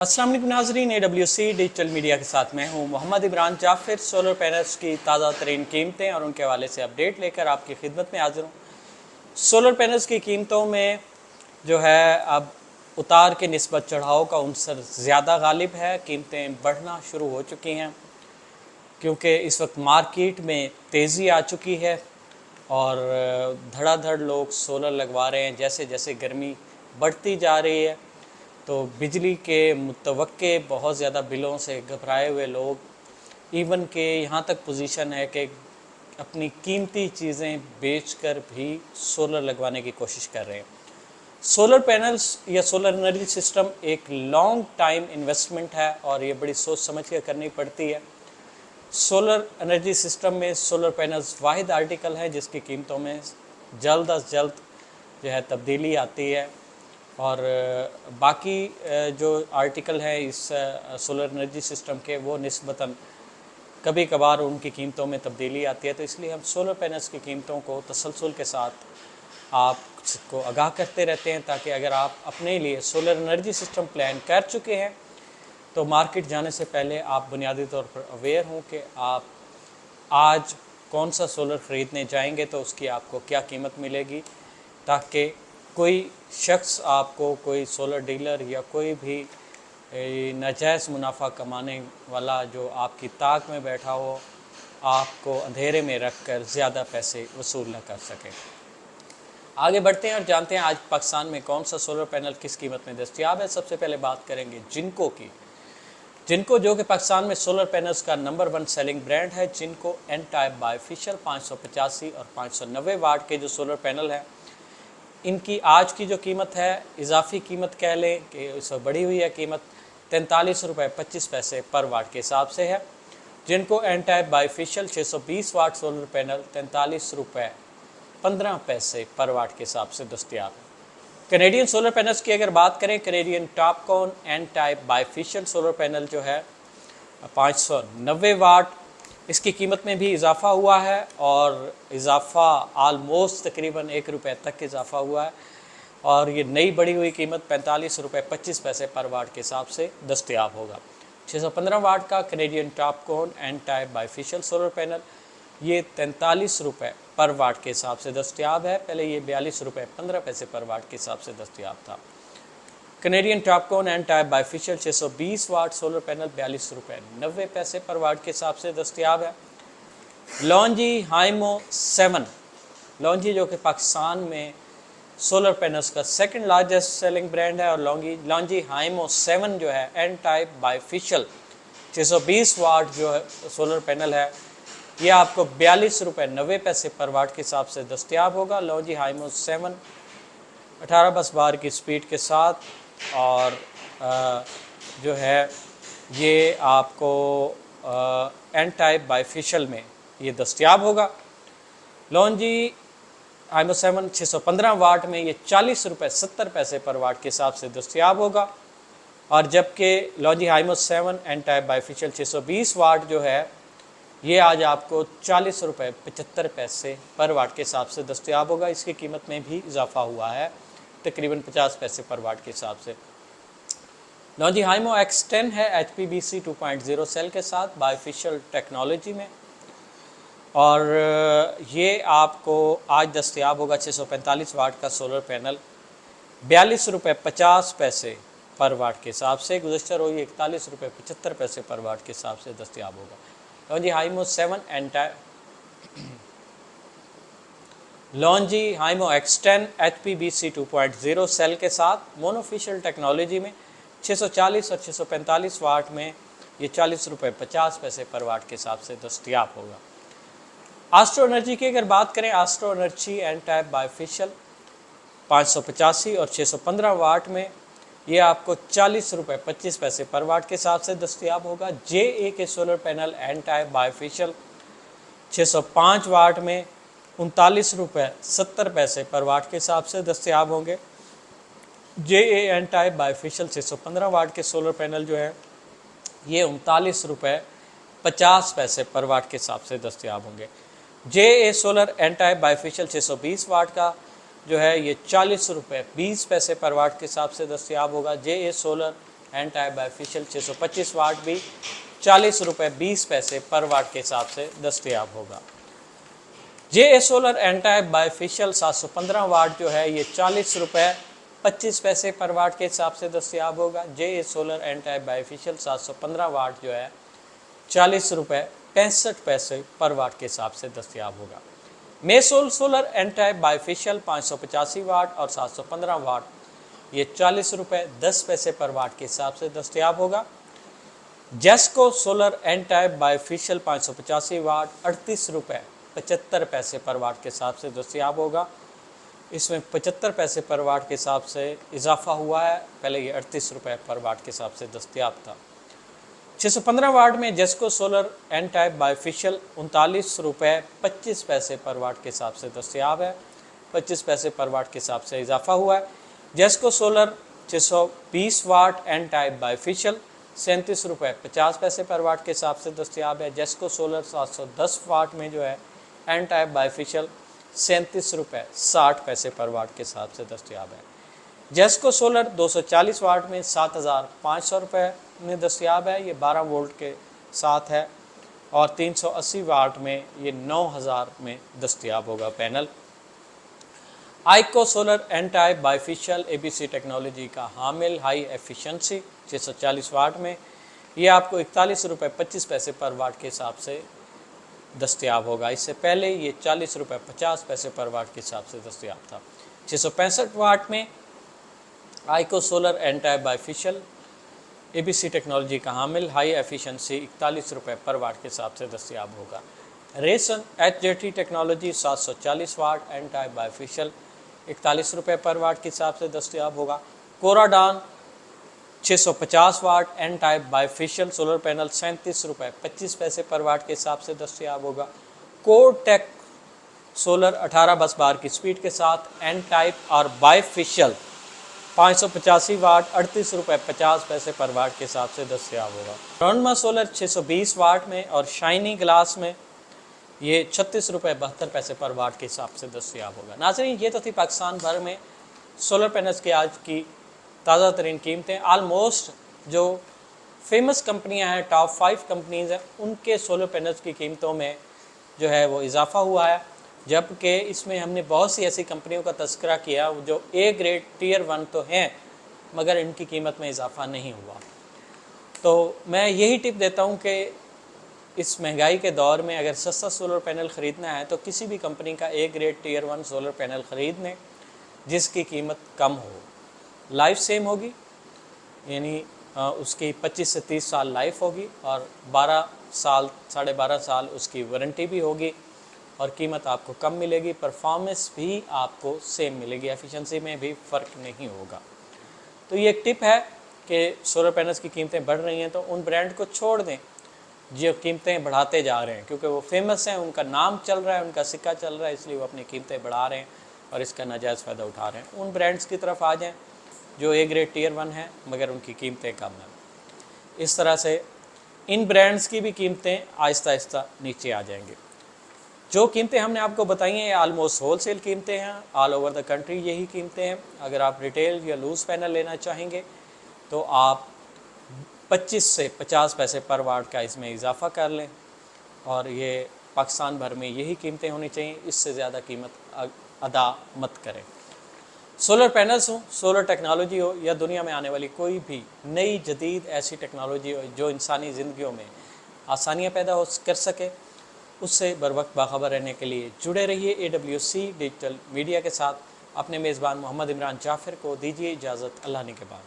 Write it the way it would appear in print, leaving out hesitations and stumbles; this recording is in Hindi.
अस्सलाम वालेकुम नाज़रीन, AWC डिजिटल मीडिया के साथ मैं हूं मोहम्मद इमरान जाफिर। सोलर पैनल्स की ताज़ा तरीन कीमतें और उनके हवाले से अपडेट लेकर आपकी खिदमत में हाजिर हूँ। सोलर पैनल्स की कीमतों में जो है अब उतार के निस्बत चढ़ाव का उनसर ज़्यादा गालिब है। कीमतें बढ़ना शुरू हो चुकी हैं क्योंकि इस वक्त मार्केट में तेज़ी आ चुकी है और धड़ाधड़ लोग सोलर लगवा रहे हैं। जैसे जैसे गर्मी बढ़ती जा रही है तो बिजली के मुतवक्के बहुत ज़्यादा बिलों से घबराए हुए लोग इवन के यहाँ तक पोजीशन है कि अपनी कीमती चीज़ें बेचकर भी सोलर लगवाने की कोशिश कर रहे हैं। सोलर पैनल्स या सोलर एनर्जी सिस्टम एक लॉन्ग टाइम इन्वेस्टमेंट है और ये बड़ी सोच समझ कर करनी पड़ती है। सोलर एनर्जी सिस्टम में सोलर पैनल्स वाहिद आर्टिकल है जिसकी कीमतों में जल्द अज जल्द जो है तब्दीली आती है और बाकी जो आर्टिकल है इस सोलर एनर्जी सिस्टम के वो निस्बतन कभी कभार उनकी कीमतों में तब्दीली आती है। तो इसलिए हम सोलर पैनल्स की कीमतों को तसलसल के साथ आपको आगाह करते रहते हैं ताकि अगर आप अपने लिए सोलर एनर्जी सिस्टम प्लान कर चुके हैं तो मार्केट जाने से पहले आप बुनियादी तौर पर अवेयर हों कि आप आज कौन सा सोलर ख़रीदने जाएंगे तो उसकी आपको क्या कीमत मिलेगी, ताकि कोई शख्स आपको, कोई सोलर डीलर या कोई भी नाजायज़ मुनाफा कमाने वाला जो आपकी ताक में बैठा हो, आपको अंधेरे में रख कर ज़्यादा पैसे वसूल न कर सके। आगे बढ़ते हैं और जानते हैं आज पाकिस्तान में कौन सा सोलर पैनल किस कीमत में दस्तयाब है। सबसे पहले बात करेंगे जिनको की। जिनको जो कि पाकिस्तान में सोलर पैनल्स का नंबर 1 सेलिंग ब्रांड है। जिनको एन टाइप बायफिशियल 585 और 590 वाट के जो सोलर पैनल हैं, इनकी आज की जो कीमत है, इजाफी कीमत कह लें कि इससे बढ़ी हुई है कीमत, 43 रुपये 25 पैसे पर वाट के हिसाब से है। जिनको N type bifacial 620 watt solar panel 43 रुपये 15 पैसे पर वाट के हिसाब से दस्तयाब है। कैनेडियन सोलर पैनल्स की अगर बात करें, Canadian TOPCon N type bifacial solar panel जो है 590 वाट, इसकी कीमत में भी इजाफ़ा हुआ है और इजाफ़ा आलमोस्ट तकरीबन 1 रुपये तक इजाफ़ा हुआ है और ये नई बढ़ी हुई कीमत 45 रुपये 25 पैसे पर वाट के हिसाब से दस्तयाब होगा। 615 वाट का Canadian TOPCon N type bifacial solar panel ये 43 रुपये पर वाट के हिसाब से दस्तयाब है। पहले ये 42 रुपये 15 पैसे पर वाट के हिसाब से दस्तयाब था। Canadian TOPCon N type bifacial 620 watt solar panel 42 रुपये 90 पैसे पर वाट के हिसाब से दस्तयाब है। लॉन्जी हाइमो 7, लॉन्जी जो कि पाकिस्तान में सोलर पैनल्स का सेकंड लार्जेस्ट सेलिंग ब्रांड है और लॉन्जी हाइमो 7 जो है एन टाइप बायफिशियल 620 वाट जो है सोलर पैनल है, ये आपको 42 रुपये 90 पैसे पर वाट के हिसाब से दस्तयाब होगा। लॉन्जी हाइमो 7 18 बस बार की स्पीड के साथ और जो है ये आपको एन टाइप बायफिशियल में ये दस्तयाब होगा। लॉन्जी हाइमो 7 615 वाट में ये 40 रुपये 70 पैसे पर वाट के हिसाब से दस्तयाब होगा और जबकि लॉन्जी हाइमो 7 एन टाइप बायफिशियल 620 वाट जो है ये आज आपको 40 रुपये 75 पैसे पर वाट के हिसाब से दस्तयाब होगा। इसकी कीमत में भी इजाफा हुआ है तकरीबन 50 पैसे पर वाट के हिसाब से। लॉन्जी हाइमो X10 है HPBC 2.0 सेल के साथ बायफिशियल टेक्नोलॉजी में और ये आपको आज दस्तयाब होगा 645 वाट का सोलर पैनल 42 रुपये 50 पैसे पर वाट के हिसाब से। गुज़श्ता रोज़ 41 रुपये 75 पैसे पर वाट के हिसाब से दस्तयाब होगा। LONGi HiMO 7 N type LONGi HiMO X10 HPBC 2.0 cell के साथ मोनोफिशियल टेक्नोलॉजी में 640 और 645 वाट में ये 40 रुपये 50 पैसे पर वाट के हिसाब से दस्तयाब होगा। आस्ट्रो एनर्जी की अगर बात करें, astro energy N type bifacial 585 और 615 वाट में ये आपको 40 रुपये 25 पैसे पर वाट के हिसाब से दस्तयाब होगा। JA के solar panel N type bifacial 605 वाट में 39 रुपये 70 पैसे पर वाट के हिसाब से दस्तयाब होंगे। JA एन टाइप बायफिशियल 615 वाट के सोलर पैनल जो है ये 39 रुपये 50 पैसे पर वाट के हिसाब से दस्तयाब होंगे। JA solar N type bifacial 620 वाट का जो है ये 40 रुपये 20 पैसे पर वाट के हिसाब से दस्तयाब होगा। JA solar N type bifacial 625 watt भी 40 रुपये 20 पैसे पर वाट के हिसाब से दस्तयाब होगा। JA solar N type bifacial 715 watt जो है ये 40 रुपये 25 पैसे पर वाट के हिसाब से दस्तयाब होगा। JA solar N type bifacial 715 watt जो है 40 रुपये 65 पैसे पर वाट के हिसाब से दस्तयाब होगा। मेसोल सोलर एन टाइप बाईफिशियल 585 वाट और 715 वाट ये 40 रुपये 10 पैसे पर वाट के हिसाब से दस्तयाब होगा। जेस्को सोलर एन टाइप बाईफिशियल 585 वाट 38 रुपये 75 पैसे पर वाट के हिसाब से दस्तयाब होगा। इसमें 75 पैसे पर वाट के हिसाब से इजाफा हुआ है, पहले ये 38 रुपये पर वाट के हिसाब से दस्तयाब था। 615 वाट में जेस्को सोलर एन टाइप बाईफिशियल 39 रुपये 25 पैसे पर वाट के हिसाब से दस्तयाब है, 25 पैसे पर वाट के हिसाब से इजाफा हुआ है। जेस्को सोलर 620 वाट एन टाइप बाईफिशियल 37 रुपये 50 पैसे पर वाट के हिसाब से दस्तयाब है। जेस्को सोलर 710 वाट में जो है एन टाइप बाईफिशियल 37 रुपये 60 पैसे पर वाट के हिसाब से दस्तयाब है। जेस्को सोलर 240 वाट में 7,500 रुपये में दस्तयाब है, ये 12 वोल्ट के साथ है। और 380 वाट में ये 9,000 में दस्तयाब होगा पैनल। Aiko solar N type bifacial ABC technology का हामिल हाई एफिशिएंसी 640 वाट में ये आपको 41 रुपये 25 पैसे पर वाट के हिसाब से दस्तयाब होगा। इससे पहले ये 40 रुपये 50 पैसे पर वाट के हिसाब से दस्तयाब था। 665 वाट में Aiko solar N type bifacial ABC technology का हामिल हाई एफिशिएंसी 41 रुपये पर वाट के हिसाब से दस्तयाब होगा। Risen HJT technology 740 watt N type bifacial 41 रुपये पर वाट के हिसाब से दस्तयाब होगा। कोराडान 650 watt N type bifacial solar panel 37 रुपये 25 पैसे पर वाट के हिसाब से दस्तयाब होगा। कोरटेक सोलर 18 बस बार की स्पीड के साथ एन टाइप और बाईफिशियल 585 वाट 38 रुपये 50 पैसे पर वाट के हिसाब से दस्तयाब होगा। रोनमा सोलर 620 वाट में और शाइनी ग्लास में ये 36 रुपये 72 पैसे पर वाट के हिसाब से दस्तयाब होगा। नाज़रीन, ये तो थी पाकिस्तान भर में सोलर पैनल्स की आज की ताज़ा तरीन कीमतें। आलमोस्ट जो फेमस कंपनियां हैं, टॉप 5 कंपनीज़ हैं, उनके सोलर पैनल्स की कीमतों में जो है वो इजाफा हुआ है, जबकि इसमें हमने बहुत सी ऐसी कंपनियों का तज़किरा किया जो A ग्रेड टियर 1 तो हैं मगर इनकी कीमत में इजाफा नहीं हुआ। तो मैं यही टिप देता हूँ कि इस महंगाई के दौर में अगर सस्ता सोलर पैनल ख़रीदना है तो किसी भी कंपनी का A grade tier 1 solar panel ख़रीद लें जिसकी कीमत कम हो। लाइफ सेम होगी, यानी उसकी 25 से 30 साल लाइफ होगी और 12 साल 12.5 साल उसकी वारंटी भी होगी और कीमत आपको कम मिलेगी। परफॉर्मेंस भी आपको सेम मिलेगी, एफिशिएंसी में भी फ़र्क नहीं होगा। तो ये एक टिप है कि सोलर पैनल्स की कीमतें बढ़ रही हैं तो उन ब्रांड को छोड़ दें जो कीमतें बढ़ाते जा रहे हैं, क्योंकि वो फेमस हैं, उनका नाम चल रहा है, उनका सिक्का चल रहा है, इसलिए वो अपनी कीमतें बढ़ा रहे हैं और इसका नाजायज़ फ़ायदा उठा रहे हैं। उन ब्रांड्स की तरफ आ जाएँ जो A ग्रेड टियर 1 है मगर उनकी कीमतें कम हैं। इस तरह से इन ब्रांड्स की भी कीमतें आहिस्ता आहिस्ता नीचे आ जाएंगी। जो कीमतें हमने आपको बताई हैं ये आलमोस्ट होलसेल कीमतें हैं, ऑल ओवर द कंट्री यही कीमतें हैं। अगर आप रिटेल या लूज़ पैनल लेना चाहेंगे तो आप 25 से 50 पैसे पर वाट का इसमें इजाफा कर लें और ये पाकिस्तान भर में यही कीमतें होनी चाहिए, इससे ज़्यादा कीमत अदा मत करें। सोलर पैनल्स हो, सोलर टेक्नोलॉजी हो या दुनिया में आने वाली कोई भी नई जदीद ऐसी टेक्नोलॉजी हो जो इंसानी ज़िंदगियों में आसानियाँ पैदा हो कर सके, उससे बर वक्त बाखबर रहने के लिए जुड़े रहिए AWC डिजिटल मीडिया के साथ। अपने मेज़बान मोहम्मद इमरान जाफ़िर को दीजिए इजाज़त, अल्लाह ने के बाद।